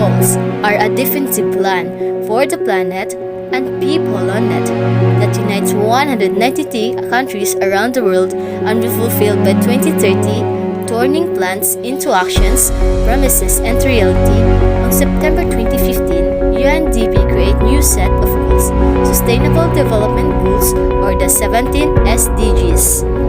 goals are a definitive plan for the planet and people on it that unites 193 countries around the world and will fulfill by 2030, turning plans into actions, promises, and reality. On September 2015, UNDP created new set of goals, Sustainable Development Goals or the 17 SDGs.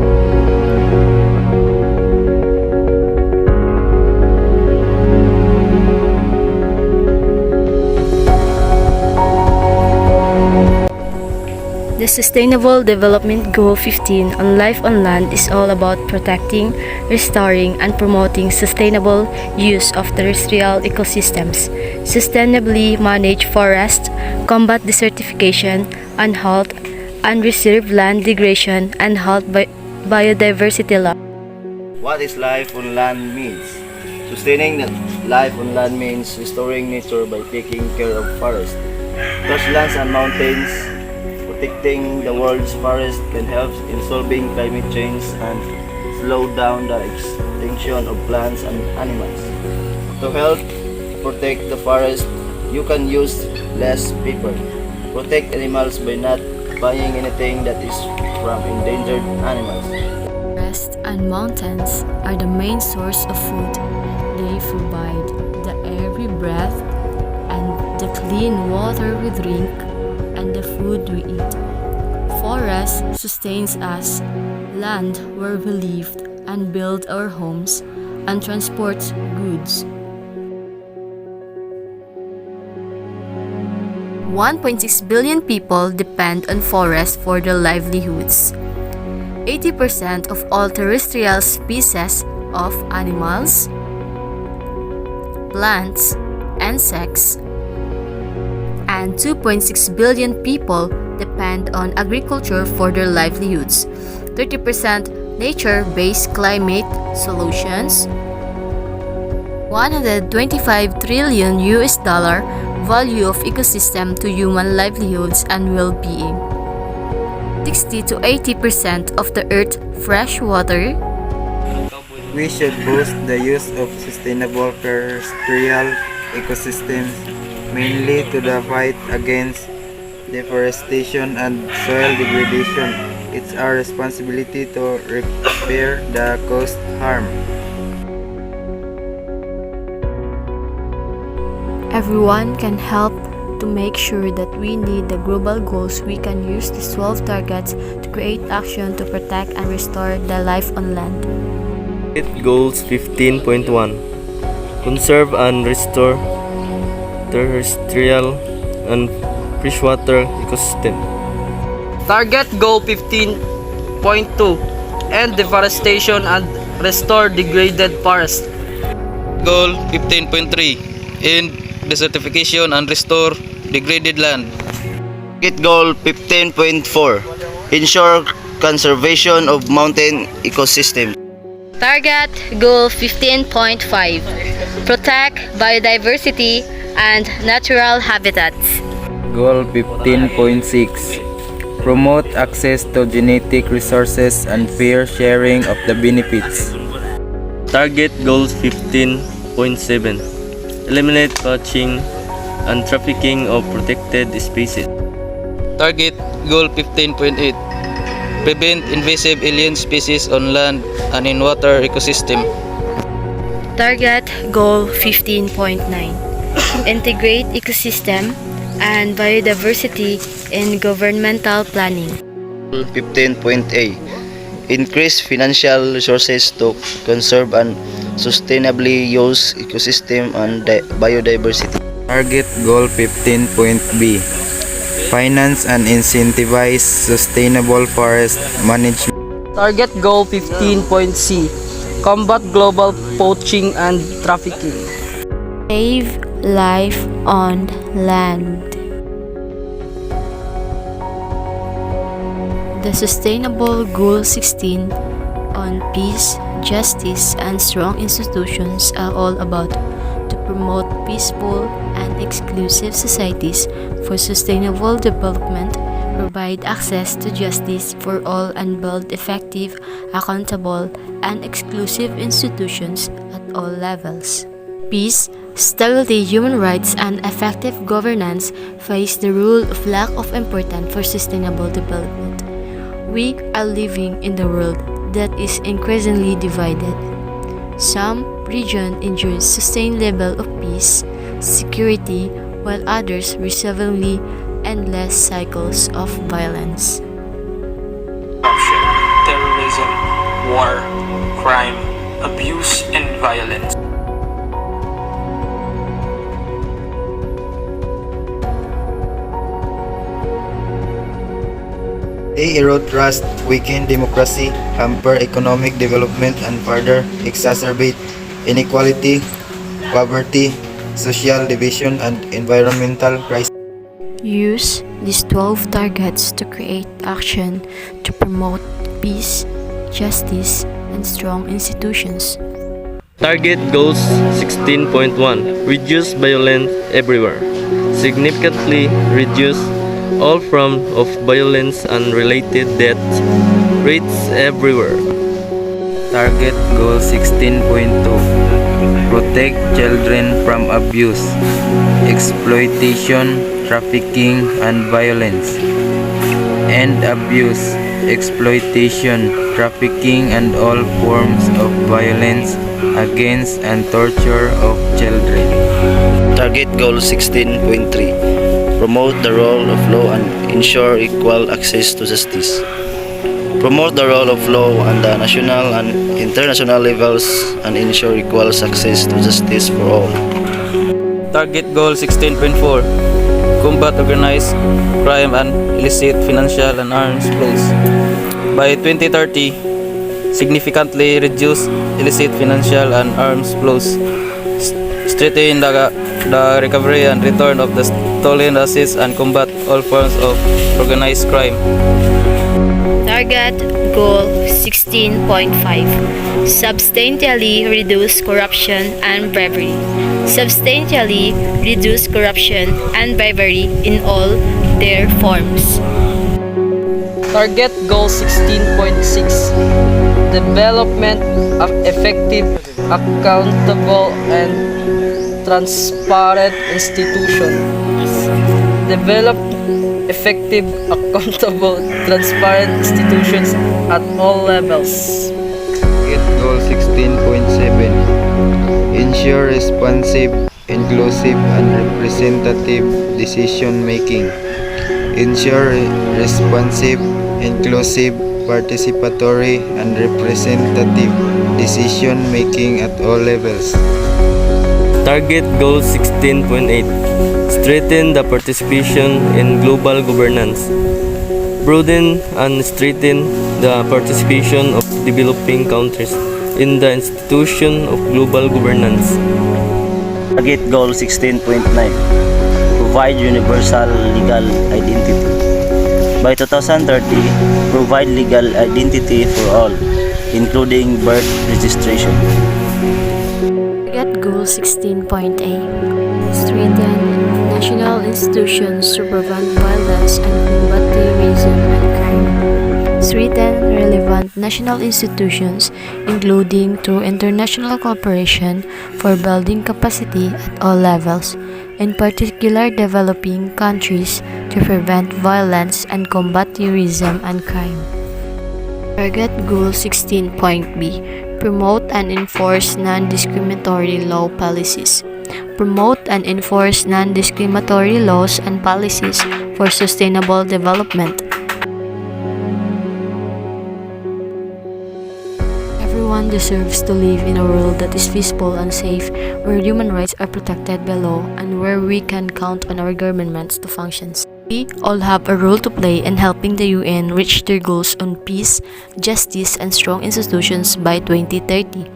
The Sustainable Development Goal 15 on Life on Land is all about protecting, restoring, and promoting sustainable use of terrestrial ecosystems, sustainably manage forests, combat desertification, and halt unreserved land degradation, and halt biodiversity loss. What is life on land means? Sustaining the life on land means restoring nature by taking care of forests, grasslands, and mountains. Protecting the world's forests can help in solving climate change and slow down the extinction of plants and animals. To help protect the forest, you can use less paper. Protect animals by not buying anything that is from endangered animals. Forests and mountains are the main source of food. They provide the air we breathe and the clean water we drink and the food we eat. Forest sustains us, land where we live and build our homes and transports goods. 1.6 billion people depend on forests for their livelihoods. 80% of all terrestrial species of animals, plants, insects, and 2.6 billion people depend on agriculture for their livelihoods. 30% nature-based climate solutions, $125 trillion value of ecosystem to human livelihoods and well-being. 60 to 80% of the Earth's fresh water. We should boost the use of sustainable terrestrial ecosystems, mainly to the fight against deforestation and soil degradation. It's our responsibility to repair the caused harm. Everyone can help to make sure that we need the global goals. We can use these 12 targets to create action to protect and restore the life on land. Goals 15.1 Conserve and restore terrestrial and freshwater ecosystem. Target Goal 15.2 End deforestation and restore degraded forests. Goal 15.3 End desertification and restore degraded land. Target Goal 15.4 Ensure conservation of mountain ecosystems. Target Goal 15.5 Protect biodiversity and natural habitats. Goal 15.6 Promote access to genetic resources and fair sharing of the benefits. Target Goals 15.7 Eliminate poaching and trafficking of protected species. Target Goal 15.8 Prevent invasive alien species on land and in water ecosystem. Target Goal 15.9 Integrate ecosystem and biodiversity in governmental planning. 15.A Increase financial resources to conserve and sustainably use ecosystem and biodiversity. Target Goal 15.B Finance and incentivize sustainable forest management. Target Goal 15.C Combat global poaching and trafficking. Save life on land. The Sustainable Goal 16 on peace, justice, and strong institutions are all about to promote peaceful and inclusive societies for sustainable development, provide access to justice for all, and build effective, accountable, and exclusive institutions at all levels. Peace stability, human rights, and effective governance face the rule of lack of importance for sustainable development. We are living in a world that is increasingly divided. Some regions enjoy sustained level of peace, security, while others resolvingly endless cycles of violence. Corruption, terrorism, war, crime, abuse, and violence. They erode trust, weaken democracy, hamper economic development, and further exacerbate inequality, poverty, social division, and environmental crisis. Use these 12 targets to create action to promote peace, justice, and strong institutions. Target Goals 16.1 Reduce violence everywhere. Significantly reduce all forms of violence and related death rates everywhere. Target Goal 16.2 Protect children from abuse, exploitation, trafficking, and violence. End abuse, exploitation, trafficking, and all forms of violence against and torture of children. Target Goal 16.3 Promote the rule of law and ensure equal access to justice. Promote the rule of law on the national and international levels and ensure equal access to justice for all. Target Goal 16.4 Combat organized crime and illicit financial and arms flows. By 2030, significantly reduce illicit financial and arms flows. Strengthen the recovery and return of the stolen assets and combat all forms of organized crime. Target Goal 16.5 Substantially reduce corruption and bribery. Substantially reduce corruption and bribery in all their forms. Target Goal 16.6 Development of effective, accountable, and transparent institutions. Develop effective, accountable, transparent institutions at all levels. Target Goal 16.7 Ensure responsive, inclusive, and representative decision making. Ensure responsive, inclusive, participatory, and representative decision making at all levels. Target Goal 16.8 Strengthen the participation in global governance. Broaden and strengthen the participation of developing countries in the institution of global governance. Target Goal 16.9 Provide universal legal identity. By 2030, provide legal identity for all, including birth registration. Target Goal 16.8 Strengthen national institutions to prevent violence and combat terrorism and crime. Strengthen relevant national institutions, including through international cooperation for building capacity at all levels, in particular developing countries, to prevent violence and combat terrorism and crime. Target Goal 16.b Promote and enforce non-discriminatory law policies. Promote and enforce non-discriminatory laws and policies for sustainable development. Everyone deserves to live in a world that is peaceful and safe, where human rights are protected by law, and where we can count on our governments to function. We all have a role to play in helping the UN reach their goals on peace, justice, and strong institutions by 2030.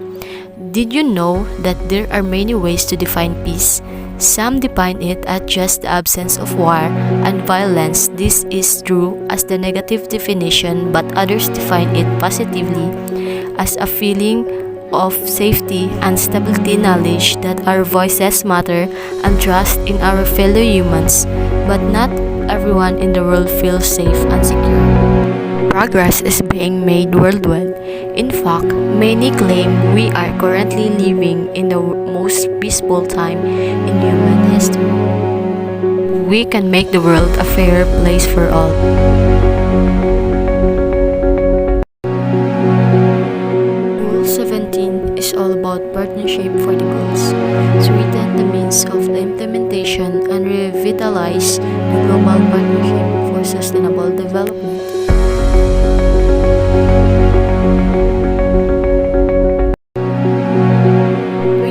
Did you know that there are many ways to define peace? Some define it as just the absence of war and violence. This is true as the negative definition, but others define it positively as a feeling of safety and stability, knowledge that our voices matter, and trust in our fellow humans. But not everyone in the world feels safe and secure. progress is being made worldwide. In fact, many claim we are currently living in the most peaceful time in human history. We can make the world a fairer place for all. Rule 17 is all about partnership for the goals. Sweeten the means of the implementation and revitalize the global partnership for sustainable development.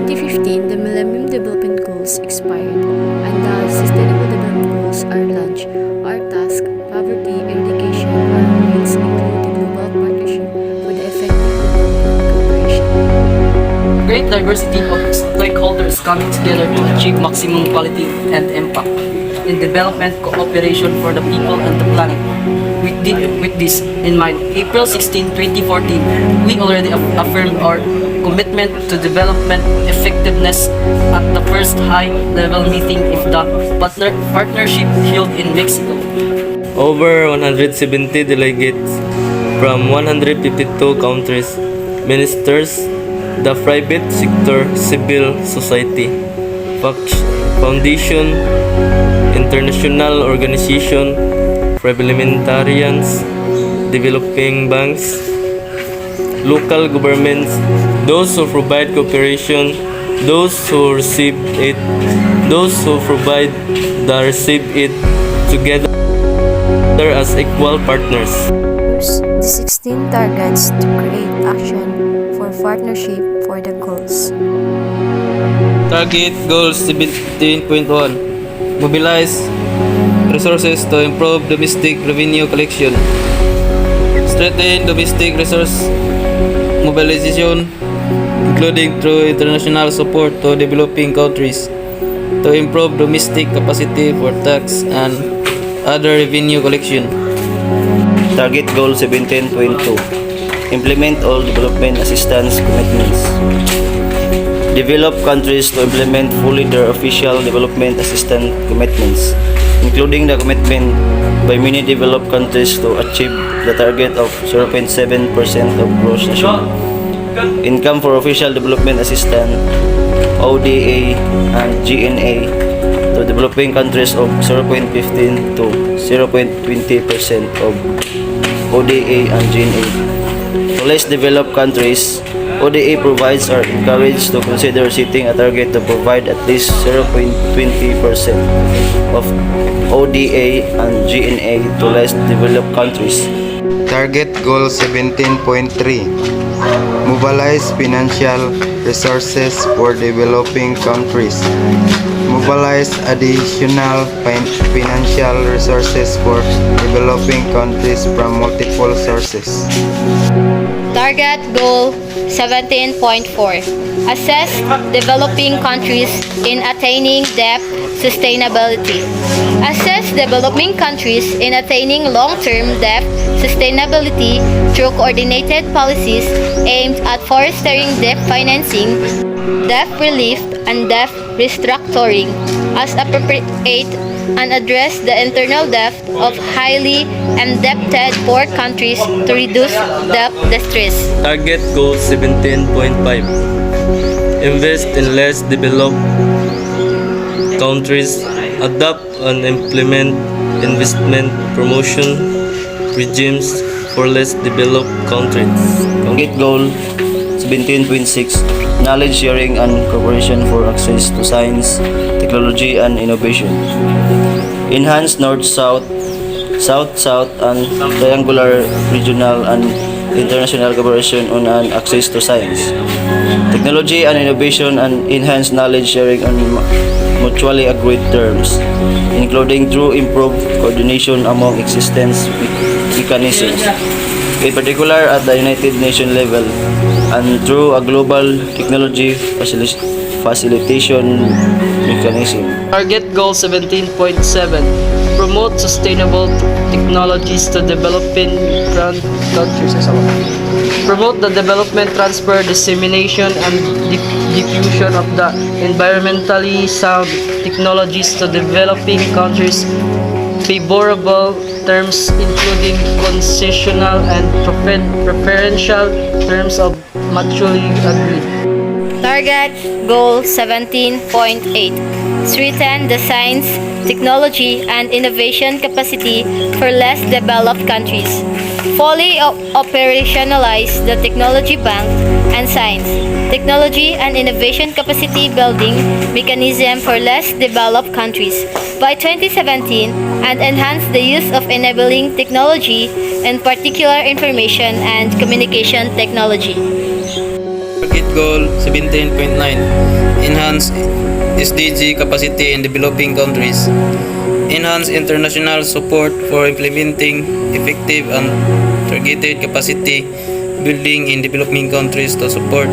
2015, the Millennium Development Goals expired, and the Sustainable Development Goals are launched. Our task, poverty eradication, needs include the global partnership for the effective development cooperation. Great diversity of stakeholders coming together to achieve maximum quality and impact in development cooperation for the people and the planet. With this in mind, April 16, 2014, we already affirmed our commitment to development effectiveness at the first high-level meeting of the partnership held in Mexico. Over 170 delegates from 152 countries, ministers, the private sector, civil society, foundation, international organization, parliamentarians, developing banks, local governments, those who provide cooperation, those who receive it, those who provide the receive it, together as equal partners. The 16 targets to create action for partnership for the goals. Target Goal 17.1. Mobilize resources to improve domestic revenue collection. Strengthen domestic resource mobilization, including through international support to developing countries, to improve domestic capacity for tax and other revenue collection. Target Goal 17.2. Implement all development assistance commitments. Develop countries to implement fully their official development assistance commitments, including the commitment by many developed countries to achieve the target of 0.7% of gross national income for official development assistance (ODA) and GNA to developing countries of 0.15 to 0.20% of ODA and GNA. To less developed countries, ODA provides are encouraged to consider setting a target to provide at least 0.20% of ODA and GNA to less developed countries. Target Goal 17.3. Mobilize financial resources for developing countries. Mobilize additional financial resources for developing countries from multiple sources. Target Goal 17.4. Assess developing countries in attaining debt sustainability. Assess developing countries in attaining long-term debt sustainability through coordinated policies aimed at fostering debt financing, debt relief, and debt restructuring as appropriate, and address the internal debt of highly indebted poor countries to reduce debt distress. Target Goal 17.5. Invest in less developed countries. Adopt and implement investment promotion regimes for less developed countries. Target Goal 17.6. Knowledge sharing and cooperation for access to science, technology, and innovation. Enhance North-South, South-South, and triangular regional and international cooperation on and access to science, technology, and innovation, and enhance knowledge sharing on mutually agreed terms, including through improved coordination among existence mechanisms, in particular at the United Nations level, and through a global technology facilitation mechanism. Target Goal 17.7. Promote sustainable technologies to developing countries. Promote the development, transfer, dissemination, and diffusion of the environmentally sound technologies to developing countries favorable terms including concessional and preferential terms of mutually agreed. Target Goal 17.8. Strengthen the science, technology, and innovation capacity for less developed countries. Fully operationalize the Technology Bank and Science, Technology, and Innovation Capacity Building Mechanism for less developed countries by 2017 and enhance the use of enabling technology, in particular information and communication technology. Target Goal 17.9 Enhance SDG capacity in developing countries. Enhance international support for implementing effective and targeted capacity building in developing countries to support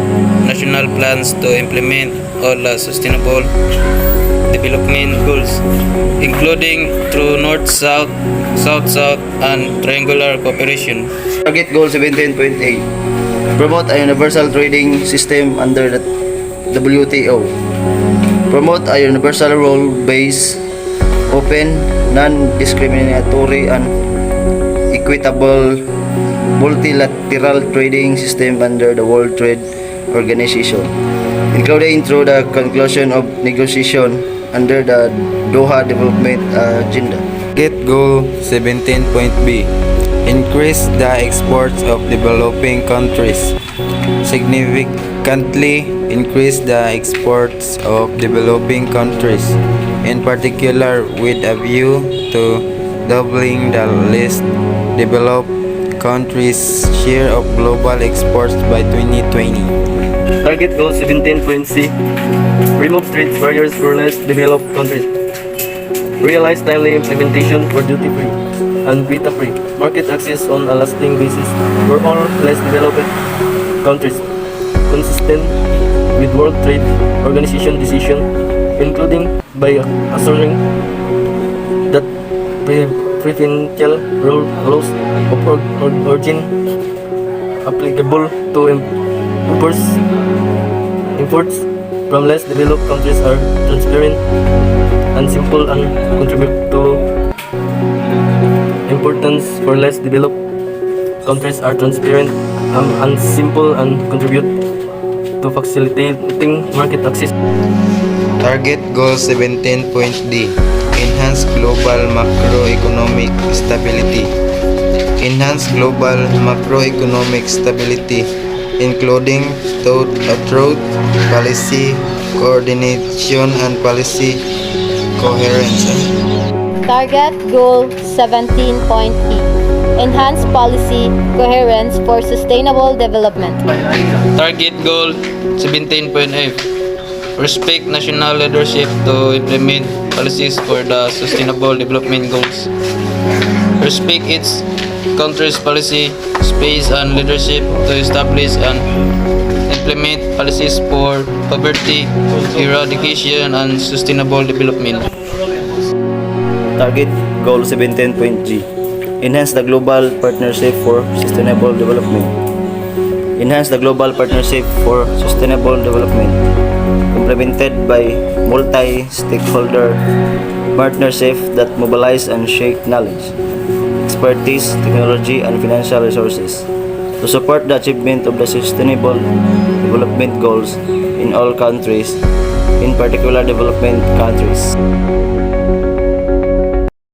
national plans to implement all the sustainable development goals, including through North-South, South-South, and triangular cooperation. Target Goal 17.8. Promote a universal trading system under the WTO. Promote a universal rule-based, open, non-discriminatory, and equitable multilateral trading system under the World Trade Organization, including through the conclusion of negotiation under the Doha Development Agenda. Target Goal 17.b Increase the exports of developing countries. Significantly increase the exports of developing countries, in particular with a view to doubling the least developed countries' share of global exports by 2020. Target Goal 17.c. Remove trade barriers for less developed countries. Realize timely implementation for duty-free and quota-free market access on a lasting basis for all less developed countries, consistent with World Trade Organization decision, including by assuring that preferential laws of origin applicable to imports from less developed countries are transparent and simple and contribute to importance for less developed countries are transparent and simple and contribute to facilitating market access. Target Goal 17.d Enhance global macroeconomic stability. Enhance global macroeconomic stability, including through policy coordination and policy coherence. Target Goal 17.e. Enhance policy coherence for sustainable development. Target Goal 17.f Respect national leadership to implement policies for the Sustainable Development Goals. Respect its country's policy, space, and leadership to establish and implement policies for poverty, eradication, and sustainable development. Target Goal 17.g. Enhance the global partnership for sustainable development. Enhance the global partnership for sustainable development, implemented by multi-stakeholder partnership that mobilize and share knowledge, expertise, technology, and financial resources to support the achievement of the sustainable development goals in all countries, in particular development countries.